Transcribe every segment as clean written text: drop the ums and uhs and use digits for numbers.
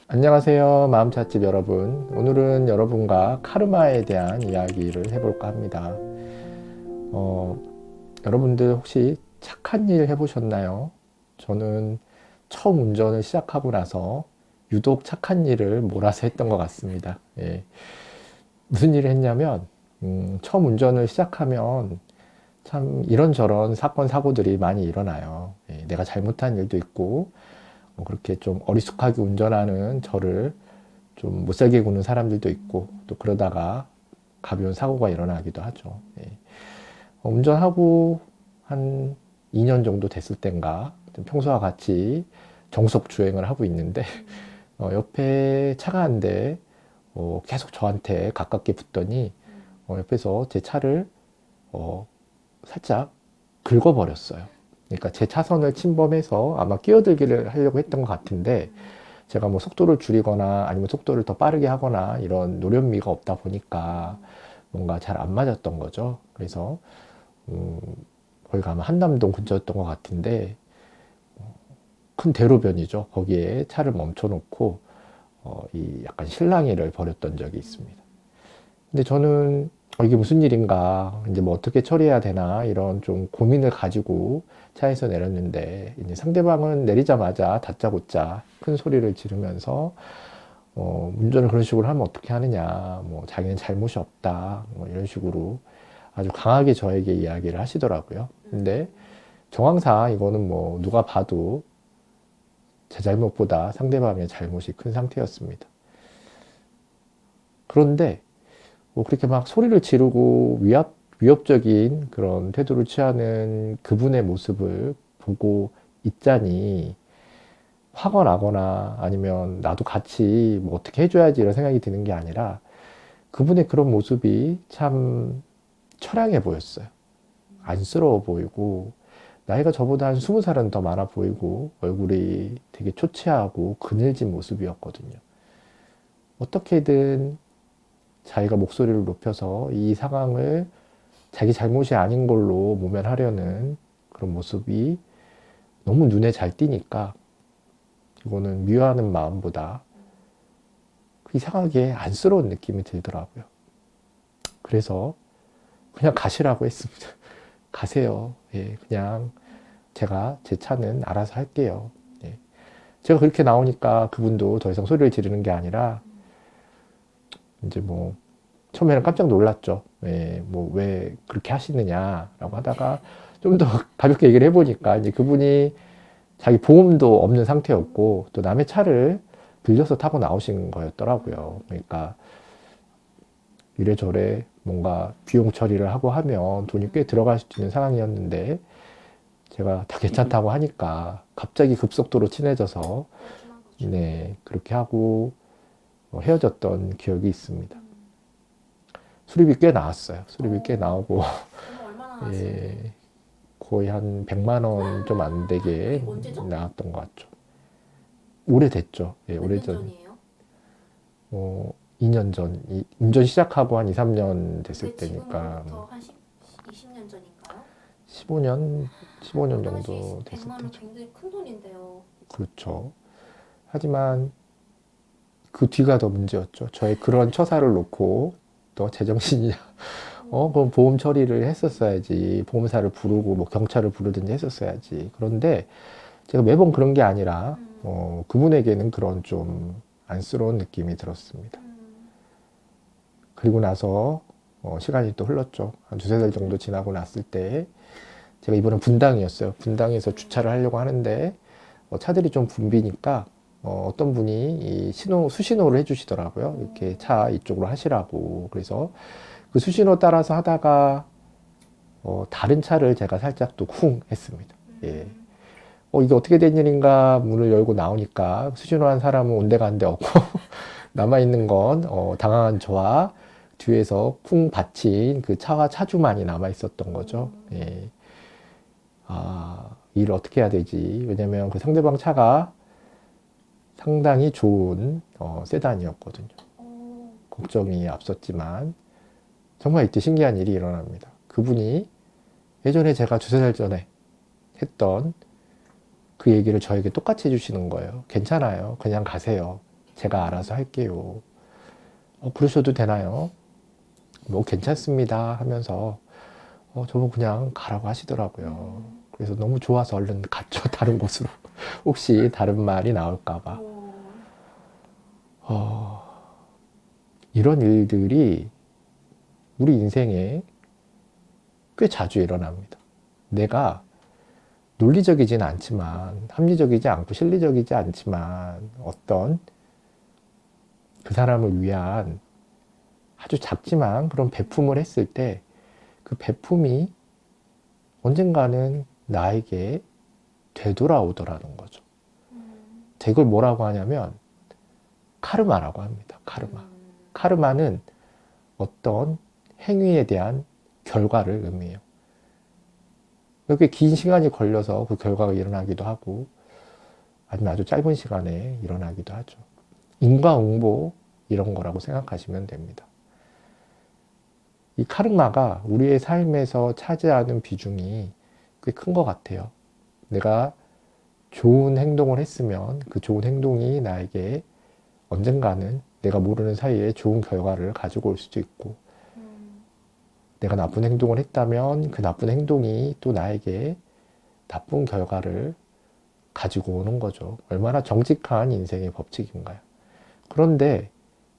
안녕하세요. 마음찻집 여러분. 오늘은 여러분과 카르마에 대한 이야기를 해볼까 합니다. 어, 여러분들 혹시 착한 일 해보셨나요? 저는 처음 운전을 시작하고 나서 유독 착한 일을 몰아서 했던 것 같습니다. 예. 무슨 일을 했냐면, 처음 운전을 시작하면 참 이런저런 사건, 사고들이 많이 일어나요. 예, 내가 잘못한 일도 있고, 그렇게 좀 어리숙하게 운전하는 저를 좀 못살게 구는 사람들도 있고 또 그러다가 가벼운 사고가 일어나기도 하죠. 예. 운전하고 한 2년 정도 됐을 땐가 좀 평소와 같이 정속 주행을 하고 있는데 옆에 차가 한 대 계속 저한테 가깝게 붙더니 옆에서 제 차를 어, 살짝 긁어버렸어요. 그러니까 제 차선을 침범해서 아마 끼어들기를 하려고 했던 것 같은데 제가 뭐 속도를 줄이거나 아니면 속도를 더 빠르게 하거나 이런 노련미가 없다 보니까 뭔가 잘 안 맞았던 거죠. 그래서 음, 거기가 아마 한남동 근처였던 것 같은데 큰 대로변이죠. 거기에 차를 멈춰놓고 이 약간 실랑이를 벌였던 적이 있습니다. 근데 저는 이게 무슨 일인가, 이제 뭐 어떻게 처리해야 되나 이런 좀 고민을 가지고 차에서 내렸는데 이제 상대방은 내리자마자 다짜고짜 큰 소리를 지르면서 운전을 그런 식으로 하면 어떻게 하느냐, 뭐 자기는 잘못이 없다, 뭐 이런 식으로 아주 강하게 저에게 이야기를 하시더라고요. 근데 정황상 이거는 뭐 누가 봐도 제 잘못보다 상대방의 잘못이 큰 상태였습니다. 그런데 뭐 그렇게 막 소리를 지르고 위협적인 그런 태도를 취하는 그분의 모습을 보고 있자니 화가 나거나 아니면 나도 같이 뭐 어떻게 해줘야지 이런 생각이 드는 게 아니라 그분의 그런 모습이 참 처량해 보였어요. 안쓰러워 보이고 나이가 저보다 한 20살은 더 많아 보이고 얼굴이 되게 초췌하고 그늘진 모습이었거든요. 어떻게든 자기가 목소리를 높여서 이 상황을 자기 잘못이 아닌 걸로 모면하려는 그런 모습이 너무 눈에 잘 띄니까 이거는 미워하는 마음보다 이상하게 안쓰러운 느낌이 들더라고요. 그래서 그냥 가시라고 했습니다. 가세요. 예, 그냥 제가 제 차는 알아서 할게요. 예. 제가 그렇게 나오니까 그분도 더 이상 소리를 지르는 게 아니라 이제 뭐 처음에는 깜짝 놀랐죠. 예, 뭐 왜 그렇게 하시느냐라고 하다가 좀 더 가볍게 얘기를 해보니까 이제 그분이 자기 보험도 없는 상태였고 또 남의 차를 빌려서 타고 나오신 거였더라고요. 그러니까 이래저래 뭔가 비용 처리를 하고 하면 돈이 꽤 들어갈 수 있는 상황이었는데 제가 다 괜찮다고 하니까 갑자기 급속도로 친해져서 네, 그렇게 하고 헤어졌던 기억이 있습니다. 수리비 꽤 나왔어요. 수리비 꽤 나오고 예, 거의 한 100만 원 좀 안 되게 나왔던 것 같죠. 오래됐죠. 예, 오래전. 2년 전, 운전 시작하고 한 2, 3년 됐을 때니까 20년 전인가요? 15년, 15년 그 당시 정도 됐을 100만 원 때죠. 굉장히 큰 돈인데요. 그렇죠. 하지만 그 뒤가 더 문제였죠. 저의 그런 처사를 놓고 너 제정신이냐? 그럼 보험 처리를 했었어야지. 보험사를 부르고 뭐 경찰을 부르든지 했었어야지. 그런데 제가 매번 그런 게 아니라 그분에게는 그런 좀 안쓰러운 느낌이 들었습니다. 그리고 나서 시간이 또 흘렀죠. 한 두세 달 정도 지나고 났을 때 제가 이번엔 분당이었어요. 분당에서 주차를 하려고 하는데 차들이 좀 붐비니까 떤 분이 이 수신호를 해주시더라고요. 이렇게 차 이쪽으로 하시라고. 그래서 그 수신호 따라서 하다가 다른 차를 제가 살짝 또 쿵 했습니다. 예. 이게 어떻게 된 일인가 문을 열고 나오니까 수신호한 사람은 온데간데 없고 남아있는 건 당황한 저와 뒤에서 쿵 받친 그 차와 차주만이 남아 있었던 거죠. 예. 아, 일을 어떻게 해야 되지? 왜냐면 그 상대방 차가 상당히 좋은 세단이었거든요. 걱정이 앞섰지만 정말 이때 신기한 일이 일어납니다. 그분이 예전에 제가 두세 달 전에 했던 그 얘기를 저에게 똑같이 해주시는 거예요. 괜찮아요. 그냥 가세요. 제가 알아서 할게요. 그러셔도 되나요? 뭐 괜찮습니다 하면서 저보고 그냥 가라고 하시더라고요. 그래서 너무 좋아서 얼른 갔죠. 다른 곳으로. 혹시 다른 말이 나올까봐. 이런 일들이 우리 인생에 꽤 자주 일어납니다. 내가 논리적이진 않지만, 합리적이지 않고 실리적이지 않지만, 어떤 그 사람을 위한 아주 작지만 그런 베품을 했을 때, 그 베품이 언젠가는 나에게 되돌아오더라는 거죠. 이걸 뭐라고 하냐면, 카르마라고 합니다. 카르마. 카르마는 어떤 행위에 대한 결과를 의미해요. 이렇게 긴 시간이 걸려서 그 결과가 일어나기도 하고, 아니면 아주 짧은 시간에 일어나기도 하죠. 인과응보 이런 거라고 생각하시면 됩니다. 이 카르마가 우리의 삶에서 차지하는 비중이 꽤 큰 것 같아요. 내가 좋은 행동을 했으면 그 좋은 행동이 나에게 언젠가는 내가 모르는 사이에 좋은 결과를 가지고 올 수도 있고, 내가 나쁜 행동을 했다면 그 나쁜 행동이 또 나에게 나쁜 결과를 가지고 오는 거죠. 얼마나 정직한 인생의 법칙인가요? 그런데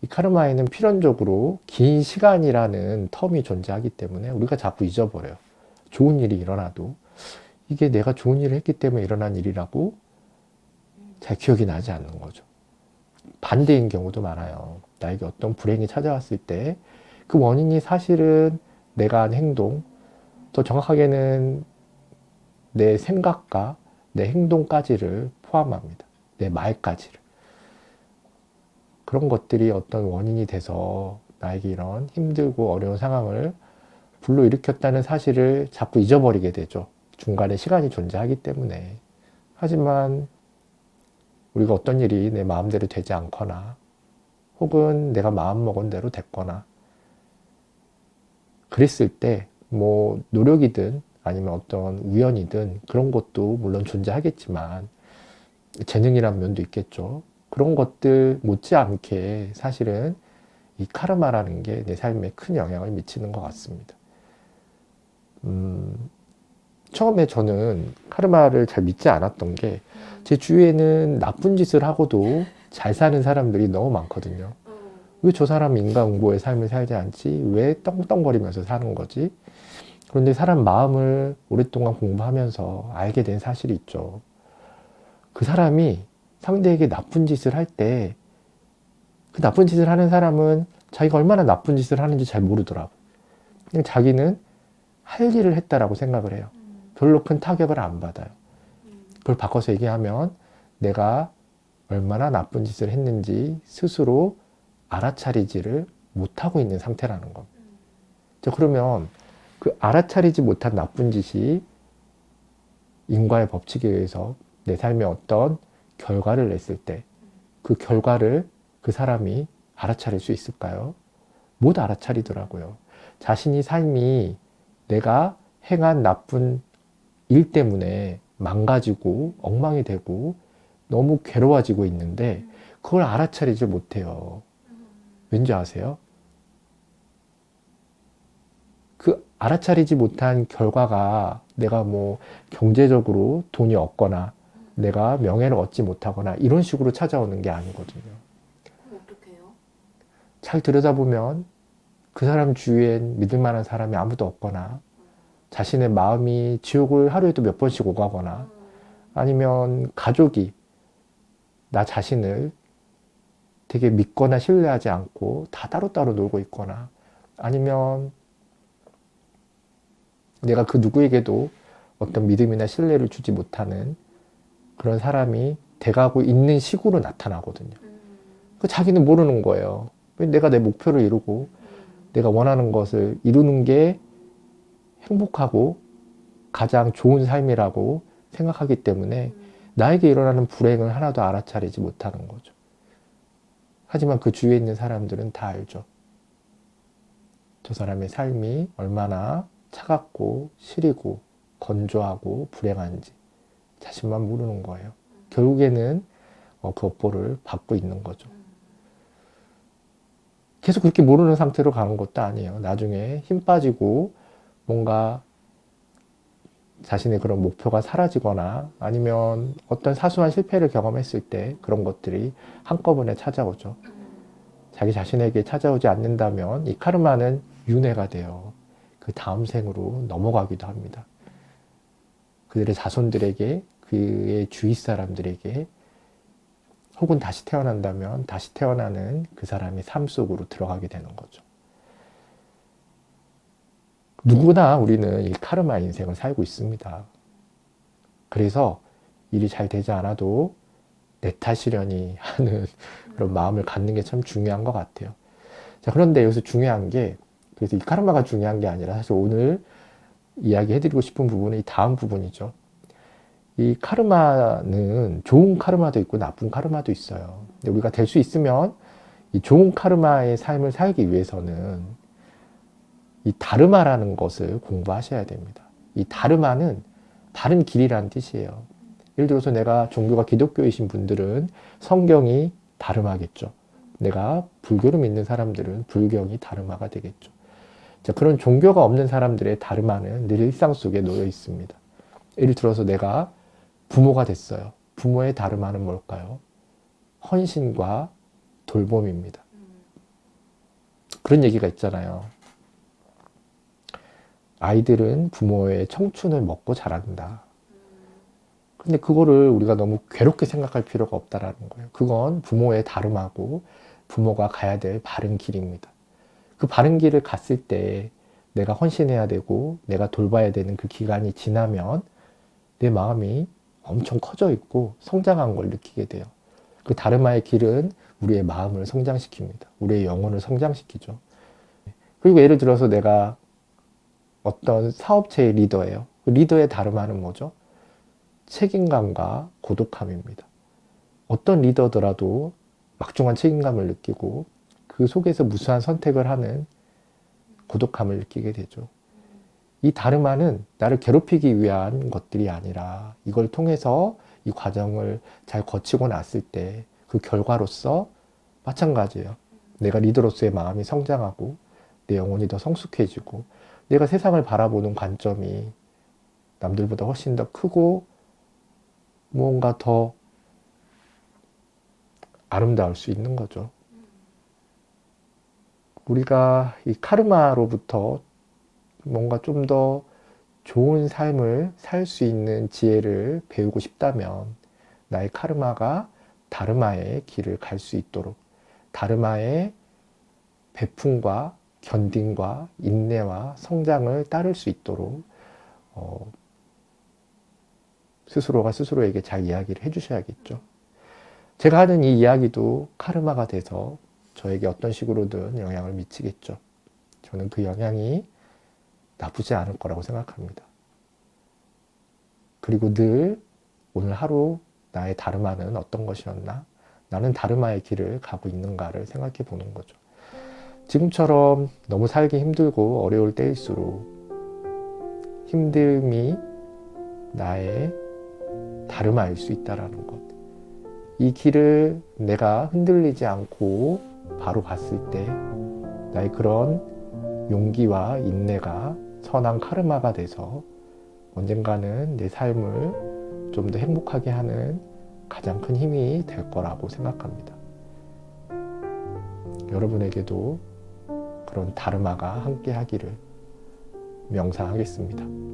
이 카르마에는 필연적으로 긴 시간이라는 텀이 존재하기 때문에 우리가 자꾸 잊어버려요. 좋은 일이 일어나도 이게 내가 좋은 일을 했기 때문에 일어난 일이라고 잘 기억이 나지 않는 거죠. 반대인 경우도 많아요. 나에게 어떤 불행이 찾아왔을 때 그 원인이 사실은 내가 한 행동, 더 정확하게는 내 생각과 내 행동까지를 포함합니다. 내 말까지를. 그런 것들이 어떤 원인이 돼서 나에게 이런 힘들고 어려운 상황을 불러일으켰다는 사실을 자꾸 잊어버리게 되죠. 중간에 시간이 존재하기 때문에. 하지만 우리가 어떤 일이 내 마음대로 되지 않거나 혹은 내가 마음먹은 대로 됐거나 그랬을 때 뭐 노력이든 아니면 어떤 우연이든 그런 것도 물론 존재하겠지만 재능이란 면도 있겠죠. 그런 것들 못지않게 사실은 이 카르마라는 게 내 삶에 큰 영향을 미치는 것 같습니다. 처음에 저는 카르마를 잘 믿지 않았던 게 제 주위에는 나쁜 짓을 하고도 잘 사는 사람들이 너무 많거든요. 왜 저 사람 인과응보의 삶을 살지 않지? 왜 떵떵거리면서 사는 거지? 그런데 사람 마음을 오랫동안 공부하면서 알게 된 사실이 있죠. 그 사람이 상대에게 나쁜 짓을 할 때 그 나쁜 짓을 하는 사람은 자기가 얼마나 나쁜 짓을 하는지 잘 모르더라고. 그냥 자기는 할 일을 했다라고 생각을 해요. 별로 큰 타격을 안 받아요. 그걸 바꿔서 얘기하면 내가 얼마나 나쁜 짓을 했는지 스스로 알아차리지를 못하고 있는 상태라는 겁니다. 그러면 그 알아차리지 못한 나쁜 짓이 인과의 법칙에 의해서 내 삶에 어떤 결과를 냈을 때 그 결과를 그 사람이 알아차릴 수 있을까요? 못 알아차리더라고요. 자신이 삶이 내가 행한 나쁜 일 때문에 망가지고 엉망이 되고 너무 괴로워지고 있는데 그걸 알아차리지 못해요. 왠지 아세요? 그 알아차리지 못한 결과가 내가 뭐 경제적으로 돈이 없거나 내가 명예를 얻지 못하거나 이런 식으로 찾아오는 게 아니거든요. 그럼 어떻게 해요? 잘 들여다보면 그 사람 주위엔 믿을 만한 사람이 아무도 없거나 자신의 마음이 지옥을 하루에도 몇 번씩 오가거나 아니면 가족이 나 자신을 되게 믿거나 신뢰하지 않고 다 따로따로 놀고 있거나 아니면 내가 그 누구에게도 어떤 믿음이나 신뢰를 주지 못하는 그런 사람이 돼가고 있는 식으로 나타나거든요. 자기는 모르는 거예요. 내가 내 목표를 이루고 내가 원하는 것을 이루는 게 행복하고 가장 좋은 삶이라고 생각하기 때문에 나에게 일어나는 불행을 하나도 알아차리지 못하는 거죠. 하지만 그 주위에 있는 사람들은 다 알죠. 저 사람의 삶이 얼마나 차갑고 시리고 건조하고 불행한지 자신만 모르는 거예요. 결국에는 그 업보를 받고 있는 거죠. 계속 그렇게 모르는 상태로 가는 것도 아니에요. 나중에 힘 빠지고 뭔가 자신의 그런 목표가 사라지거나 아니면 어떤 사소한 실패를 경험했을 때 그런 것들이 한꺼번에 찾아오죠. 자기 자신에게 찾아오지 않는다면 이 카르마는 윤회가 돼요. 그 다음 생으로 넘어가기도 합니다. 그들의 자손들에게, 그의 주위 사람들에게, 혹은 다시 태어난다면 다시 태어나는 그 사람의 삶 속으로 들어가게 되는 거죠. 누구나 우리는 이 카르마 인생을 살고 있습니다. 그래서 일이 잘 되지 않아도 내 탓이려니 하는 그런 마음을 갖는 게 참 중요한 것 같아요. 자, 그런데 여기서 중요한 게, 그래서 이 카르마가 중요한 게 아니라 사실 오늘 이야기해드리고 싶은 부분은 이 다음 부분이죠. 이 카르마는 좋은 카르마도 있고 나쁜 카르마도 있어요. 근데 우리가 될 수 있으면 이 좋은 카르마의 삶을 살기 위해서는 이 다르마라는 것을 공부하셔야 됩니다. 이 다르마는 바른 길이라는 뜻이에요. 예를 들어서 내가 종교가 기독교이신 분들은 성경이 다르마겠죠. 내가 불교를 믿는 사람들은 불경이 다르마가 되겠죠. 자, 그런 종교가 없는 사람들의 다르마는 늘 일상 속에 놓여 있습니다. 예를 들어서 내가 부모가 됐어요. 부모의 다르마는 뭘까요? 헌신과 돌봄입니다. 그런 얘기가 있잖아요. 아이들은 부모의 청춘을 먹고 자란다. 근데 그거를 우리가 너무 괴롭게 생각할 필요가 없다라는 거예요. 그건 부모의 다름하고 부모가 가야 될 바른 길입니다. 그 바른 길을 갔을 때 내가 헌신해야 되고 내가 돌봐야 되는 그 기간이 지나면 내 마음이 엄청 커져 있고 성장한 걸 느끼게 돼요. 그 다르마의 길은 우리의 마음을 성장시킵니다. 우리의 영혼을 성장시키죠. 그리고 예를 들어서 내가 어떤 사업체의 리더예요. 그 리더의 다르마는 뭐죠? 책임감과 고독함입니다. 어떤 리더더라도 막중한 책임감을 느끼고 그 속에서 무수한 선택을 하는 고독함을 느끼게 되죠. 이 다르마는 나를 괴롭히기 위한 것들이 아니라 이걸 통해서 이 과정을 잘 거치고 났을 때 그 결과로서 마찬가지예요. 내가 리더로서의 마음이 성장하고 내 영혼이 더 성숙해지고 내가 세상을 바라보는 관점이 남들보다 훨씬 더 크고 무언가 더 아름다울 수 있는 거죠. 우리가 이 카르마로부터 뭔가 좀 더 좋은 삶을 살 수 있는 지혜를 배우고 싶다면 나의 카르마가 다르마의 길을 갈 수 있도록 다르마의 베품과 견딘과 인내와 성장을 따를 수 있도록 스스로가 스스로에게 잘 이야기를 해주셔야겠죠. 제가 하는 이 이야기도 카르마가 돼서 저에게 어떤 식으로든 영향을 미치겠죠. 저는 그 영향이 나쁘지 않을 거라고 생각합니다. 그리고 늘 오늘 하루 나의 다르마는 어떤 것이었나? 나는 다르마의 길을 가고 있는가를 생각해 보는 거죠. 지금처럼 너무 살기 힘들고 어려울 때일수록 힘듦이 나의 다르마일 수 있다는 것. 이 길을 내가 흔들리지 않고 바로 갔을 때 나의 그런 용기와 인내가 선한 카르마가 돼서 언젠가는 내 삶을 좀 더 행복하게 하는 가장 큰 힘이 될 거라고 생각합니다. 여러분에게도 그런 다르마가 함께 하기를 명상하겠습니다.